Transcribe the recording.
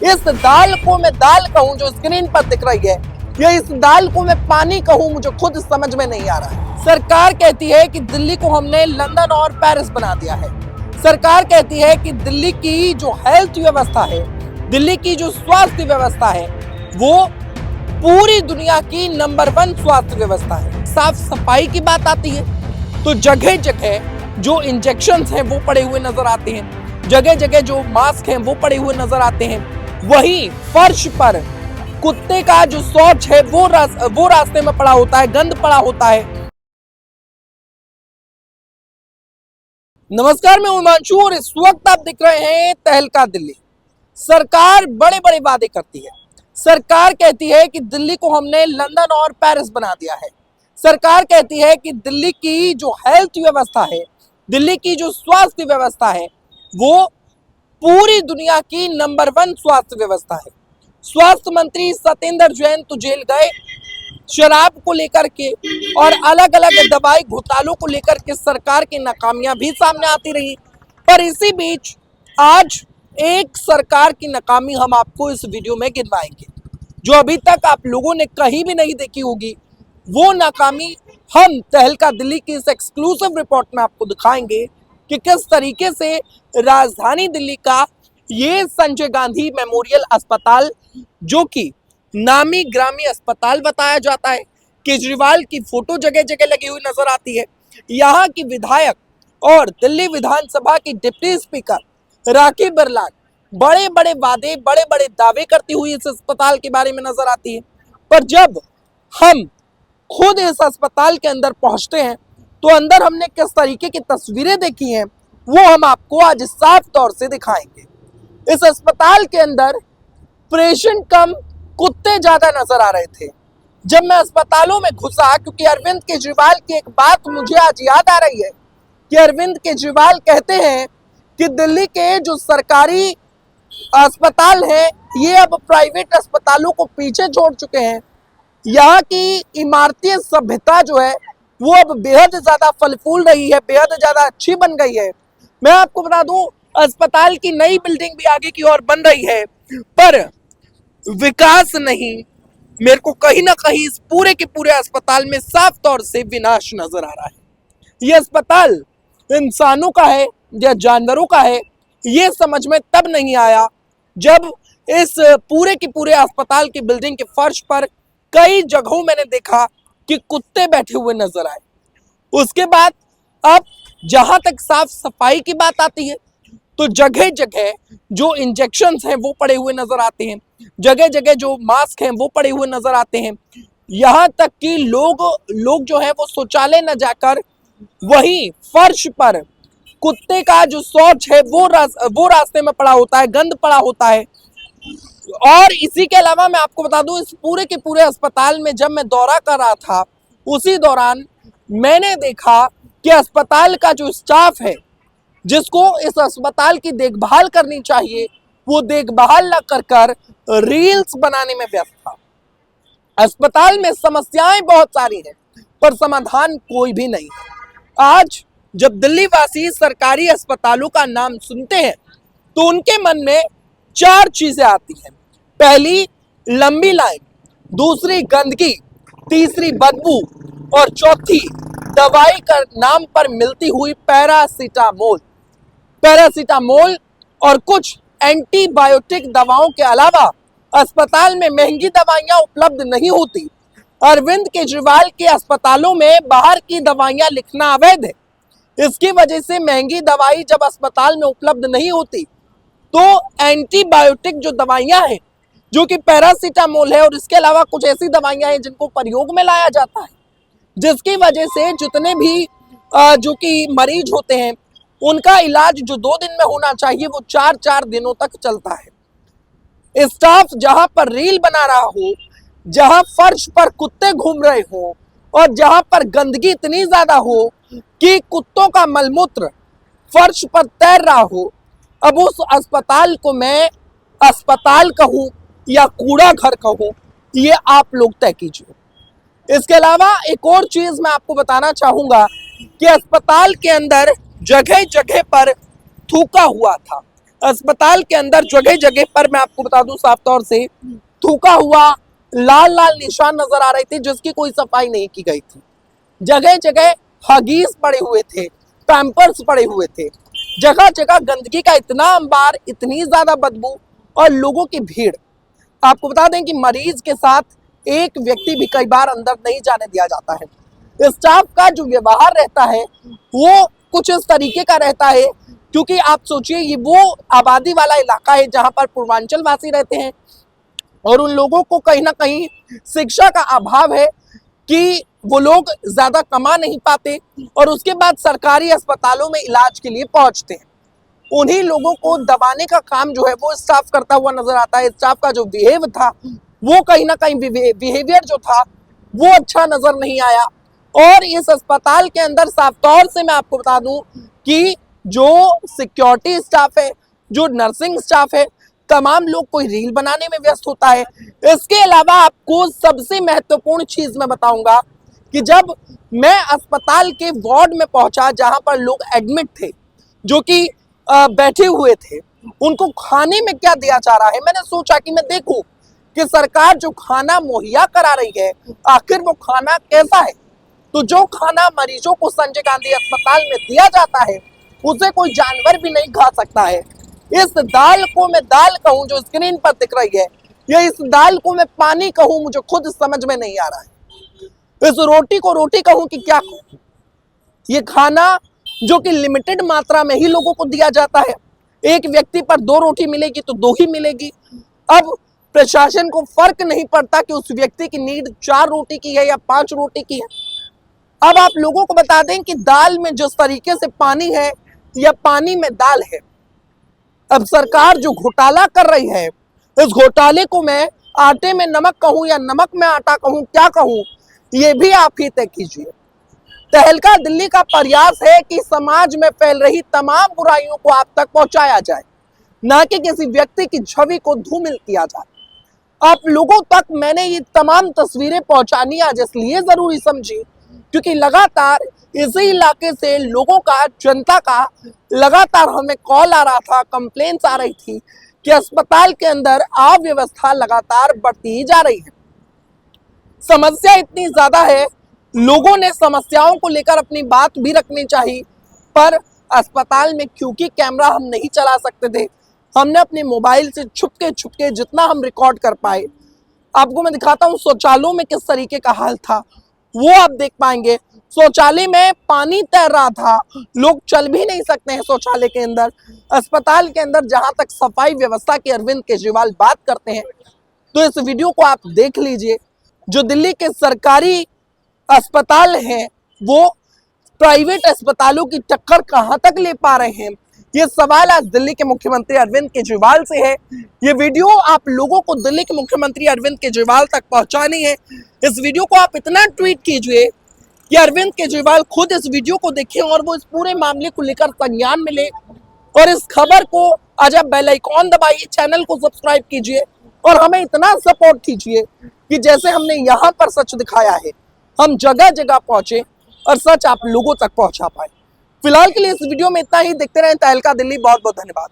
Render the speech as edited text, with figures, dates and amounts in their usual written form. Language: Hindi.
इस दाल को मैं दाल कहूं जो स्क्रीन पर दिख रही है, या इस दाल को मैं पानी कहूं, मुझे खुद समझ में नहीं आ रहा है। सरकार कहती है कि दिल्ली को हमने लंदन और पेरिस बना दिया है। सरकार कहती है कि दिल्ली की जो हेल्थ व्यवस्था है, दिल्ली की जो स्वास्थ्य व्यवस्था है, वो पूरी दुनिया की नंबर 1 स्वास्थ्य व्यवस्था है। साफ सफाई की बात आती है तो जगह जगह जो इंजेक्शंस हैं वो पड़े हुए नजर आते हैं, जगह जगह जो मास्क हैं वो पड़े हुए नजर आते हैं। वहीं फर्श पर कुत्ते का जो शौच है वो रास्ते में पड़ा होता है, गंद पड़ा होता है। नमस्कार, मैं हिमांशु और इस वक्त आप दिख रहे हैं तहलका दिल्ली। सरकार बड़े बड़े वादे करती है। सरकार कहती है कि दिल्ली को हमने लंदन और पेरिस बना दिया है। सरकार कहती है कि दिल्ली की जो हेल्थ व्यवस्था है, दिल्ली की जो स्वास्थ्य व्यवस्था है, वो पूरी दुनिया की नंबर 1 स्वास्थ्य व्यवस्था है। स्वास्थ्य मंत्री सत्येंद्र जैन तो जेल गए, शराब को लेकर के और अलग अलग दवाई घोटालों को लेकर के सरकार की नाकामियां भी सामने आती रही। पर इसी बीच आज एक सरकार की नाकामी हम आपको इस वीडियो में गिनवाएंगे, जो अभी तक आप लोगों ने कहीं भी नहीं देखी होगी। वो नाकामी हम तहलका दिल्ली की इस एक्सक्लूसिव रिपोर्ट में आपको दिखाएंगे कि किस तरीके से राजधानी दिल्ली का ये संजय गांधी मेमोरियल अस्पताल, जो कि नामी ग्रामी अस्पताल बताया जाता है, केजरीवाल की फोटो जगह जगह लगी हुई नजर आती है। यहाँ की विधायक और दिल्ली विधानसभा की डिप्टी स्पीकर राखी बिरला बड़े बड़े वादे, बड़े बड़े दावे करती हुई इस अस्पताल के बारे में नजर आती है। पर जब हम खुद इस अस्पताल के अंदर पहुंचते हैं तो अंदर हमने किस तरीके की तस्वीरें देखी हैं वो हम आपको आज साफ तौर से दिखाएंगे। इस अस्पताल के अंदर पेशेंट कम कुत्ते ज्यादा नजर आ रहे थे। जब मैं अस्पतालों में घुसा, क्योंकि अरविंद केजरीवाल की एक बात मुझे आज याद आ रही है कि अरविंद केजरीवाल कहते हैं कि दिल्ली के जो सरकारी अस्पताल हैं ये अब प्राइवेट अस्पतालों को पीछे छोड़ चुके हैं। यहाँ की इमारती सभ्यता जो है वो अब बेहद ज्यादा फल फूल रही है, बेहद ज्यादा अच्छी बन गई है। मैं आपको बता दूं, अस्पताल की नई बिल्डिंग भी आगे की ओर बन रही है, पर विकास नहीं, मेरे को कहीं ना कहीं इस पूरे के पूरे अस्पताल में साफ तौर से विनाश नजर आ रहा है। ये अस्पताल इंसानों का है या जानवरों का है, ये समझ में तब नहीं आया जब इस पूरे के पूरे अस्पताल की बिल्डिंग के फर्श पर कई जगहों मैंने देखा कि कुत्ते बैठे हुए नजर आए। उसके बाद अब जहां तक साफ सफाई की बात आती है तो जगह जगह जो इंजेक्शंस हैं वो पड़े हुए नजर आते हैं, जगह जगह जो मास्क हैं वो पड़े हुए नजर आते हैं। यहाँ तक कि लोग जो है वो शौचालय न जाकर वही फर्श पर कुत्ते का जो शौच है वो रास्ते में पड़ा होता है, गंद पड़ा होता है। और इसी के अलावा मैं आपको बता दूं, इस पूरे के पूरे अस्पताल में जब मैं दौरा कर रहा था उसी दौरान मैंने देखा कि अस्पताल का जो स्टाफ है, जिसको इस अस्पताल की देखभाल करनी चाहिए, वो देखभाल न कर रील्स बनाने में व्यस्त था। अस्पताल में समस्याएं बहुत सारी हैं पर समाधान कोई भी नहीं है। आज जब दिल्ली वासी सरकारी अस्पतालों का नाम सुनते हैं तो उनके मन में 4 चीजें आती हैं। पहली, लंबी लाइन, दूसरी गंदगी, तीसरी बदबू और चौथी दवाई का नाम पर मिलती हुई पैरासीटामोल और कुछ एंटीबायोटिक दवाओं के अलावा अस्पताल में महंगी दवाइयां उपलब्ध नहीं होती। अरविंद केजरीवाल के अस्पतालों में बाहर की दवाइयां लिखना अवैध है। इसकी वजह से महंगी दवाई जब अस्पताल में उपलब्ध नहीं होती तो एंटीबायोटिक जो दवाइयां हैं, जो कि पैरासीटामोल है और इसके अलावा कुछ ऐसी दवाइयां हैं जिनको प्रयोग में लाया जाता है, जिसकी वजह से जितने भी जो कि मरीज होते हैं उनका इलाज जो 2 दिन में होना चाहिए वो 4-4 दिनों तक चलता है। स्टाफ जहां पर रील बना रहा हो, जहां फर्श पर कुत्ते घूम रहे हो और जहां पर गंदगी इतनी ज्यादा हो कि कुत्तों का मलमूत्र फर्श पर तैर रहा हो, अब उस अस्पताल को मैं अस्पताल कहूं या कूड़ा घर कहूं, ये आप लोग तय कीजिए। इसके अलावा एक और चीज मैं आपको बताना चाहूंगा कि अस्पताल के अंदर जगह जगह पर थूका हुआ था। अस्पताल के अंदर जगह जगह पर मैं आपको बता दूं साफ तौर से थूका हुआ लाल लाल निशान नजर आ रहे थे जिसकी कोई सफाई नहीं की गई थी। जगह जगह हगीज पड़े हुए थे, पैम्पर्स पड़े हुए थे, जगह जगह गंदगी का इतना अंबार, इतनी ज्यादा बदबू और लोगों की भीड़। आपको बता दें कि मरीज के साथ एक व्यक्ति भी कई बार अंदर नहीं जाने दिया जाता है। स्टाफ का जो व्यवहार रहता है वो कुछ इस तरीके का रहता है, क्योंकि आप सोचिए ये वो आबादी वाला इलाका है जहां पर पूर्वांचल वासी रहते हैं और उन लोगों को कहीं ना कहीं शिक्षा का अभाव है कि वो लोग ज्यादा कमा नहीं पाते और उसके बाद सरकारी अस्पतालों में इलाज के लिए पहुंचते हैं। उन्हीं लोगों को दबाने का काम जो है वो स्टाफ करता हुआ नजर आता है। स्टाफ का जो बिहेव था वो कहीं ना कहीं बिहेवियर जो था वो अच्छा नजर नहीं आया। और इस अस्पताल के अंदर साफ तौर से मैं आपको बता दूं कि जो सिक्योरिटी स्टाफ है, जो नर्सिंग स्टाफ है, तमाम लोग कोई रील बनाने में व्यस्त होता है। इसके अलावा आपको सबसे महत्वपूर्ण चीज मैं बताऊंगा कि जब मैं अस्पताल के वार्ड में पहुंचा जहां पर लोग एडमिट थे, जो कि बैठे हुए थे, उनको खाने में क्या दिया जा रहा है, मैंने सोचा कि मैं देखूं कि सरकार जो खाना मुहैया करा रही है आखिर वो खाना कैसा है। तो जो खाना मरीजों को संजय गांधी अस्पताल में दिया जाता है उसे कोई जानवर भी नहीं खा सकता है। इस दाल को मैं दाल कहूं जो स्क्रीन पर दिख रही है, या इस दाल को मैं पानी कहूं, मुझे खुद समझ में नहीं आ रहा है। इस रोटी को रोटी कहूं कि क्या कहूं। ये खाना जो कि लिमिटेड मात्रा में ही लोगों को दिया जाता है, एक व्यक्ति पर 2 रोटी मिलेगी तो 2 ही मिलेगी। अब प्रशासन को फर्क नहीं पड़ता कि उस व्यक्ति की नीड 4 रोटी की है या 5 रोटी की है। अब आप लोगों को बता दें कि दाल में जिस तरीके से पानी है या पानी में दाल है, अब सरकार जो घोटाला कर रही है, इस घोटाले को मैं आटे में नमक कहूं या नमक में आटा कहूं, क्या कहूं, ये भी आप ही तय कीजिए। तहलका दिल्ली का प्रयास है कि समाज में फैल रही तमाम बुराइयों को आप तक पहुंचाया जाए, ना कि किसी व्यक्ति की छवि को धूमिल किया जाए। आप लोगों तक मैंने ये तमाम तस्वीरें पहुंचानी आज इसलिए जरूरी समझी क्योंकि लगातार इसी इलाके से लोगों का, जनता का लगातार हमें कॉल आ रहा था, कंप्लेंट्स आ रही थी कि अस्पताल के अंदर अव्यवस्था लगातार बढ़ती ही जा रही है। समस्या इतनी ज्यादा है, लोगों ने समस्याओं को लेकर अपनी बात भी रखनी चाहिए, पर अस्पताल में क्योंकि कैमरा हम नहीं चला सकते थे, हमने अपने मोबाइल से छुपके जितना हम रिकॉर्ड कर पाए आपको मैं दिखाता हूँ। शौचालयों में किस तरीके का हाल था वो आप देख पाएंगे। शौचालय में पानी तैर रहा था, लोग चल भी नहीं सकते हैं शौचालय के अंदर। अस्पताल के अंदर जहां तक सफाई व्यवस्था की अरविंद केजरीवाल बात करते हैं, तो इस वीडियो को आप देख लीजिए। जो दिल्ली के सरकारी अस्पताल हैं वो प्राइवेट अस्पतालों की टक्कर कहां तक ले पा रहे हैं, ये सवाल आज दिल्ली के मुख्यमंत्री अरविंद केजरीवाल से है। ये वीडियो आप लोगों को दिल्ली के मुख्यमंत्री अरविंद केजरीवाल तक पहुंचानी है। इस वीडियो को आप इतना ट्वीट कीजिए कि अरविंद केजरीवाल खुद इस वीडियो को देखें और वो इस पूरे मामले को लेकर संज्ञान में ले। और इस खबर को आज आप बेल आइकॉन दबाइए, चैनल को सब्सक्राइब कीजिए और हमें इतना सपोर्ट कीजिए कि जैसे हमने यहाँ पर सच दिखाया है, हम जगह जगह पहुंचे और सच आप लोगों तक पहुंचा पाए। फिलहाल के लिए इस वीडियो में इतना ही। देखते रहें तहलका दिल्ली। बहुत बहुत धन्यवाद।